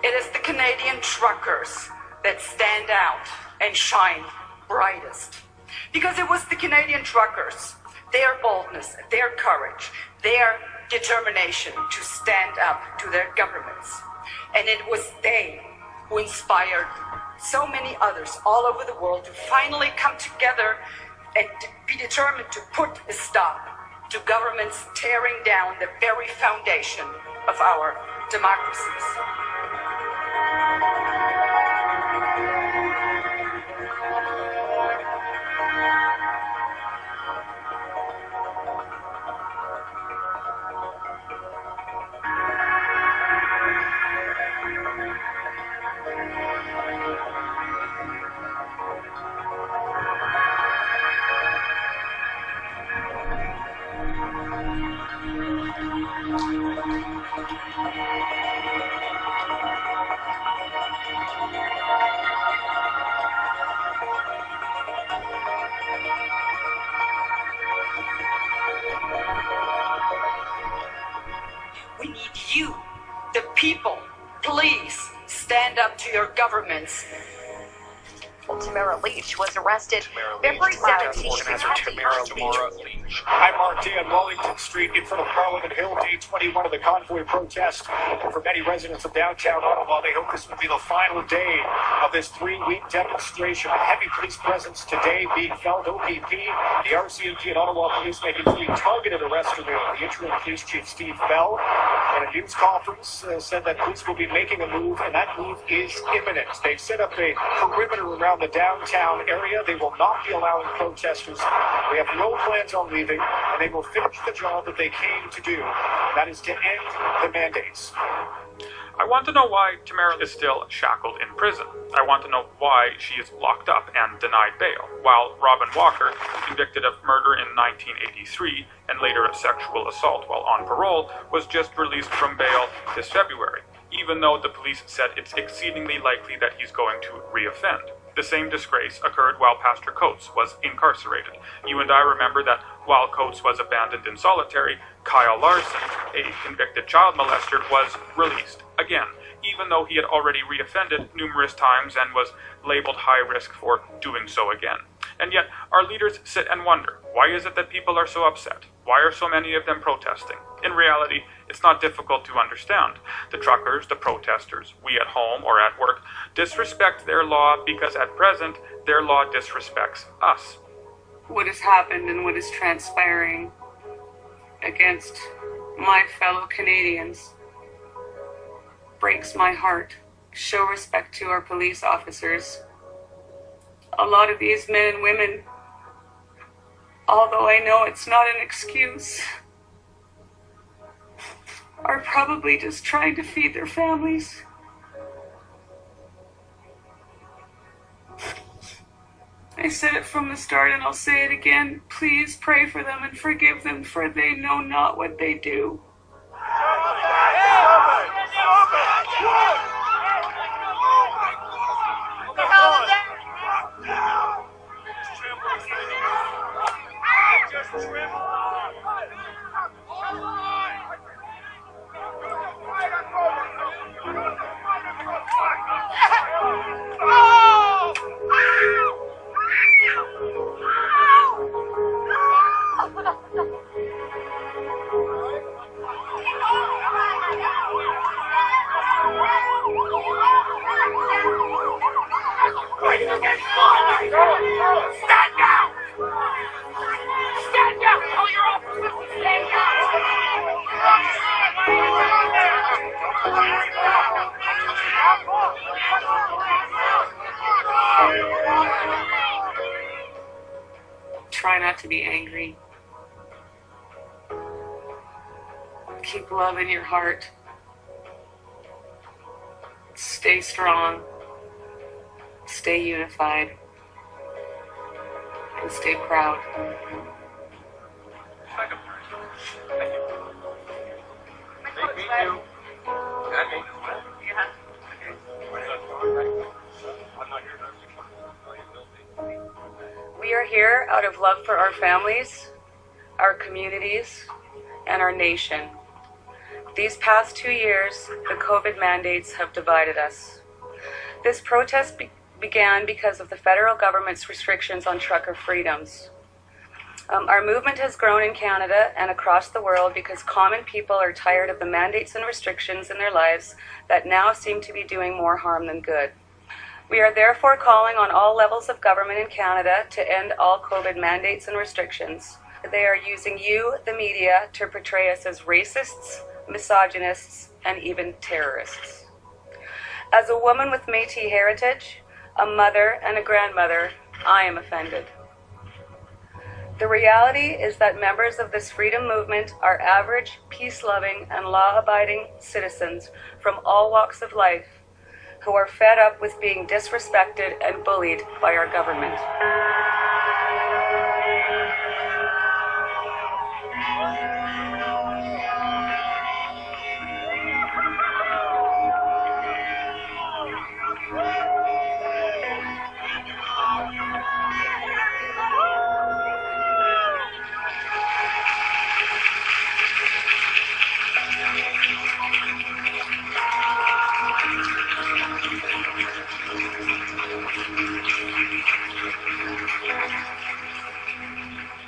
It is the Canadian truckers that stand out and shine brightest. Because it was the Canadian truckers, their boldness, their courage, their determination to stand up to their governments. And it was they who inspired so many others all over the world to finally come together and be determined to put a stop to governments tearing down the very foundation of our democracies. We need you, the people. Please stand up to your governments. Tamara Lich was arrested February 17th. Tamara Lich. I'm Mark D on Wellington Street in front of Parliament Hill, day 21 of the convoy protest. And for many residents of downtown Ottawa, they hope this will be the final day of this 3-week demonstration. A heavy police presence today being felt. OPP, the RCMP and Ottawa Police making 3 targeted arrests today. The interim police chief, Steve Bell, in a news conference said that police will be making a move, and that move is imminent. They've set up a perimeter around the downtown area. They will not be allowing protesters. They have no plans on leaving, and they will finish the job that they came to do. That is to end the mandates. I want to know why Tamara is still shackled in prison. I want to know why she is locked up and denied bail, while Robin Walker, convicted of murder in 1983 and later of sexual assault while on parole, was just released from bail this February, even though the police said it's exceedingly likely that he's going to reoffend. The same disgrace occurred while Pastor Coates was incarcerated. You and I remember that while Coates was abandoned in solitary, Kyle Larson, a convicted child molester, was released again, even though he had already reoffended numerous times and was labeled high risk for doing so again. And yet, our leaders sit and wonder, why is it that people are so upset? Why are so many of them protesting? In reality, it's not difficult to understand. The truckers, the protesters, we at home or at work, disrespect their law because at present, their law disrespects us. What has happened and what is transpiring against my fellow Canadians breaks my heart. Show respect to our police officers. A lot of these men and women, although I know it's not an excuse, are probably just trying to feed their families. I said it from the start and I'll say it again. Please pray for them and forgive them, for they know not what they do. Stand down! Stand down! Tell your officers to stand down! Try not to be angry. Keep love in your heart. Stay strong. Stay unified. And stay proud. We are here out of love for our families, our communities, and our nation. These past 2 years, the COVID mandates have divided us. This protest began because of the federal government's restrictions on trucker freedoms. Our movement has grown in Canada and across the world because common people are tired of the mandates and restrictions in their lives that now seem to be doing more harm than good. We are therefore calling on all levels of government in Canada to end all COVID mandates and restrictions. They are using you, the media, to portray us as racists, misogynists, and even terrorists. As a woman with Métis heritage, a mother and a grandmother, I am offended. The reality is that members of this freedom movement are average, peace-loving, and law-abiding citizens from all walks of life who are fed up with being disrespected and bullied by our government.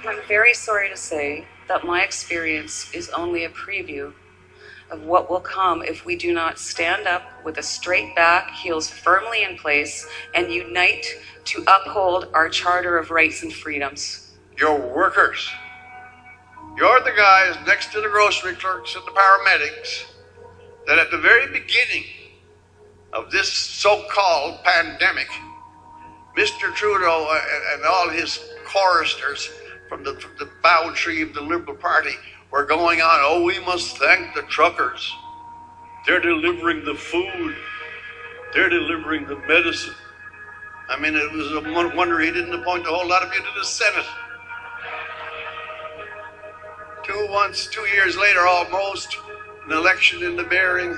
I'm very sorry to say that my experience is only a preview of what will come if we do not stand up with a straight back, heels firmly in place, and unite to uphold our Charter of Rights and Freedoms. You're workers. You're the guys next to the grocery clerks and the paramedics that at the very beginning of this so-called pandemic, Mr. Trudeau and all his choristers from the bow tree of the Liberal Party were going on, oh, we must thank the truckers. They're delivering the food. They're delivering the medicine. I mean, it was a wonder he didn't appoint a whole lot of you to the Senate. 2 years later, almost, an election in the bearing,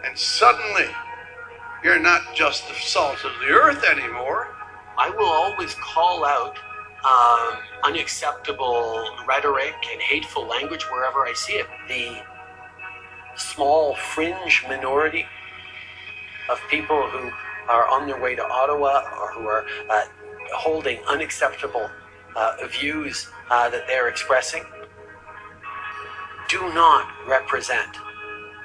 and suddenly, you're not just the salt of the earth anymore. I will always call out unacceptable rhetoric and hateful language wherever I see it. The small fringe minority of people who are on their way to Ottawa or who are holding unacceptable views that they're expressing do not represent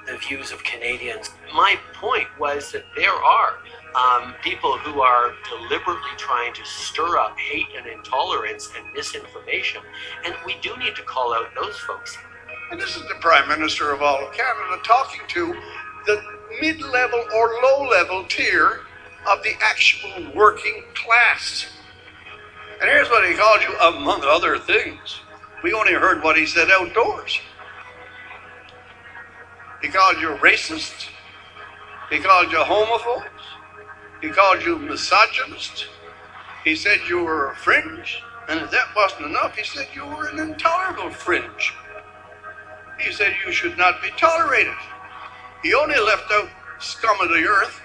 the views of Canadians. My point was that there are people who are deliberately trying to stir up hate and intolerance and misinformation, and we do need to call out those folks. And this is the Prime Minister of all of Canada talking to the mid-level or low-level tier of the actual working class. And here's what he called you, among other things. We only heard what he said outdoors. He called you racist. He called you homophobes. He called you misogynist. He said you were a fringe. And if that wasn't enough, he said you were an intolerable fringe. He said you should not be tolerated. He only left out scum of the earth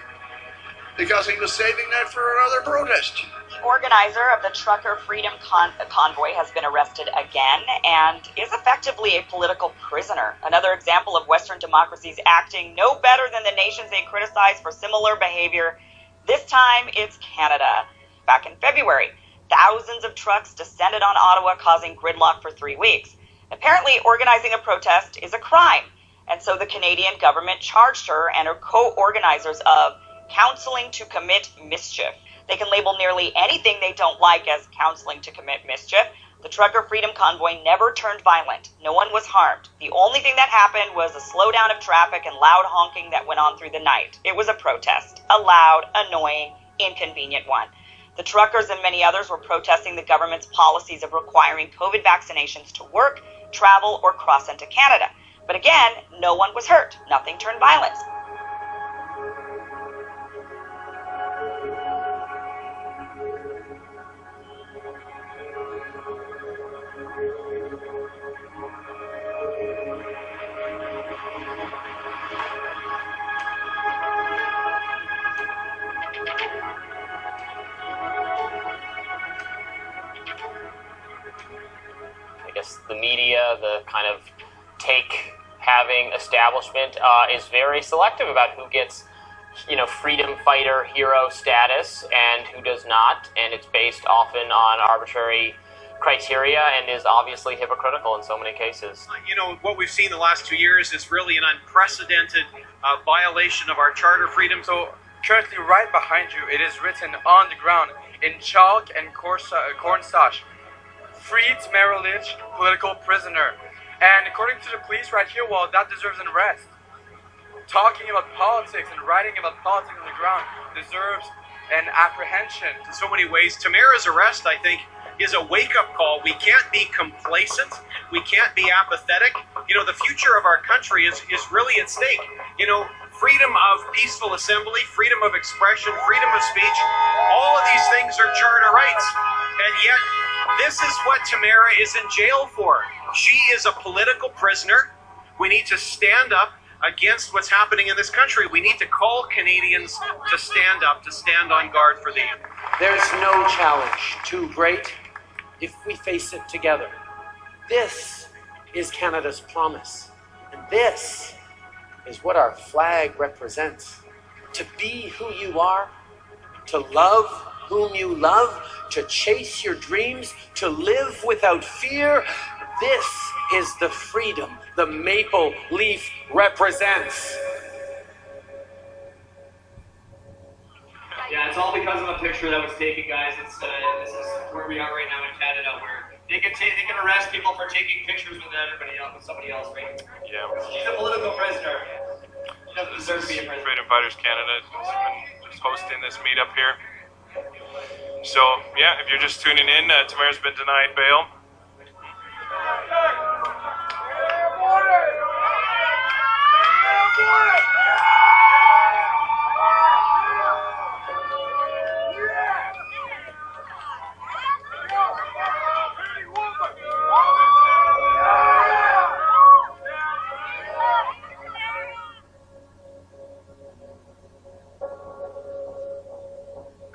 because he was saving that for another protest. The organizer of the Trucker Freedom Convoy has been arrested again and is effectively a political prisoner. Another example of Western democracies acting no better than the nations they criticize for similar behavior. This time, it's Canada. Back in February, thousands of trucks descended on Ottawa, causing gridlock for 3 weeks. Apparently, organizing a protest is a crime, and so the Canadian government charged her and her co-organizers of counseling to commit mischief. They can label nearly anything they don't like as counseling to commit mischief. The Trucker Freedom Convoy never turned violent. No one was harmed. The only thing that happened was a slowdown of traffic and loud honking that went on through the night. It was a protest, a loud, annoying, inconvenient one. The truckers and many others were protesting the government's policies of requiring COVID vaccinations to work, travel, or cross into Canada. But again, no one was hurt. Nothing turned violent. The media, the kind of take having establishment is very selective about who gets, freedom fighter hero status and who does not, and it's based often on arbitrary criteria and is obviously hypocritical in so many cases. What we've seen the last 2 years is really an unprecedented violation of our charter freedom. So currently right behind you, it is written on the ground in chalk and cornstarch, "Free Tamara Lich, political prisoner." And according to the police right here, well, that deserves an arrest. Talking about politics and writing about politics on the ground deserves an apprehension. In so many ways, Tamara's arrest, I think, is a wake-up call. We can't be complacent. We can't be apathetic. The future of our country is really at stake. Freedom of peaceful assembly, freedom of expression, freedom of speech, all of these things are charter rights. And yet, this is what Tamara is in jail for. She is a political prisoner. We need to stand up against what's happening in this country. We need to call Canadians to stand up, to stand on guard for them. There's no challenge too great if we face it together. This is Canada's promise. And this is what our flag represents. To be who you are, to love whom you love, to chase your dreams, to live without fear. This is the freedom the maple leaf represents. Yeah, it's all because of a picture that was taken, guys. This is where we are right now in Canada, where they can arrest people for taking pictures with everybody else, with somebody else, right? Yeah. She's a political prisoner. She doesn't deserve to be a prisoner. Freedom Fighters Canada has been just hosting this meetup here. So, yeah, if you're just tuning in, Tamara's been denied bail.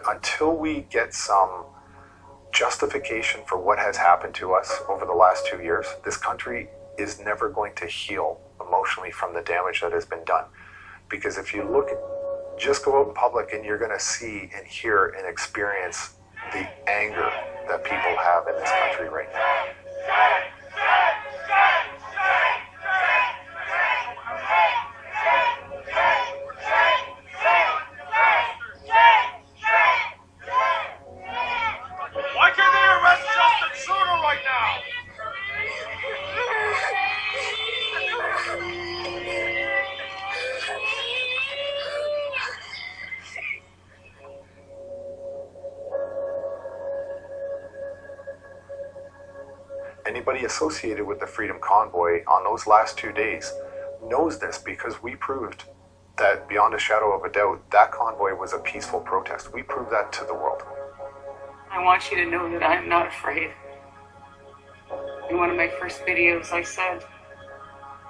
Until we get some justification for what has happened to us over the last 2 years, this country is never going to heal emotionally from the damage that has been done. Because if you look, just go out in public and you're going to see and hear and experience the anger that people have in this country right now. Why can't they arrest Justin Trudeau right now? Anybody associated with the Freedom Convoy on those last 2 days knows this, because we proved that beyond a shadow of a doubt, that convoy was a peaceful protest. We proved that to the world. I want you to know that I'm not afraid. In one of my first videos, I said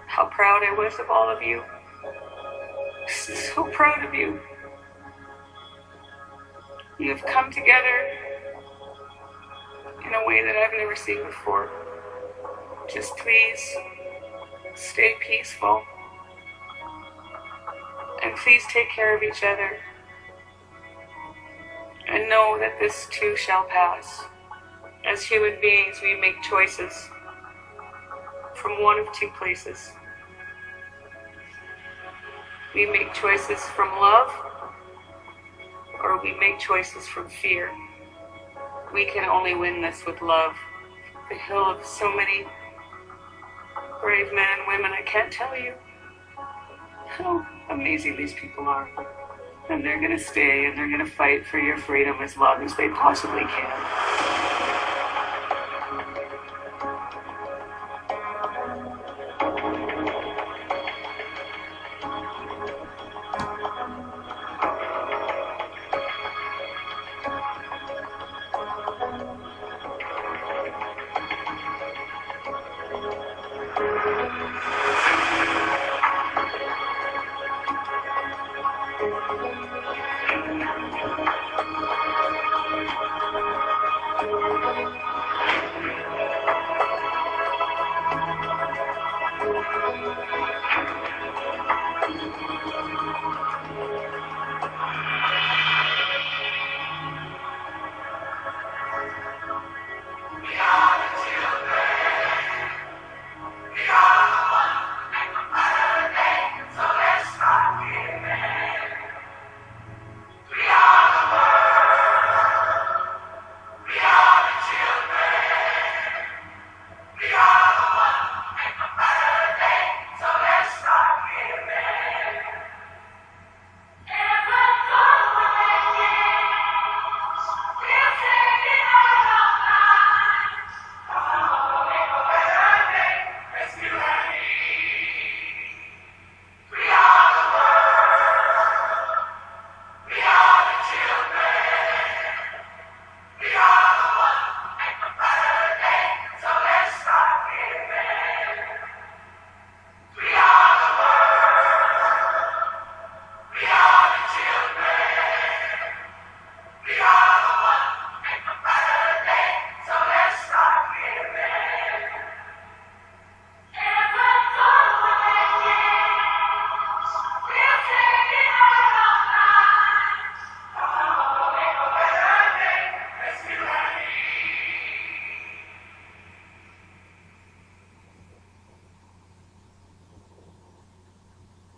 how proud I was of all of you. So proud of you. You have come together in a way that I've never seen before. Just please stay peaceful. And please take care of each other. And know that this too shall pass. As human beings, we make choices from one of two places. We make choices from love, or we make choices from fear. We can only win this with love. The hill of so many brave men and women, I can't tell you how amazing these people are. And they're going to stay and they're going to fight for your freedom as long as they possibly can.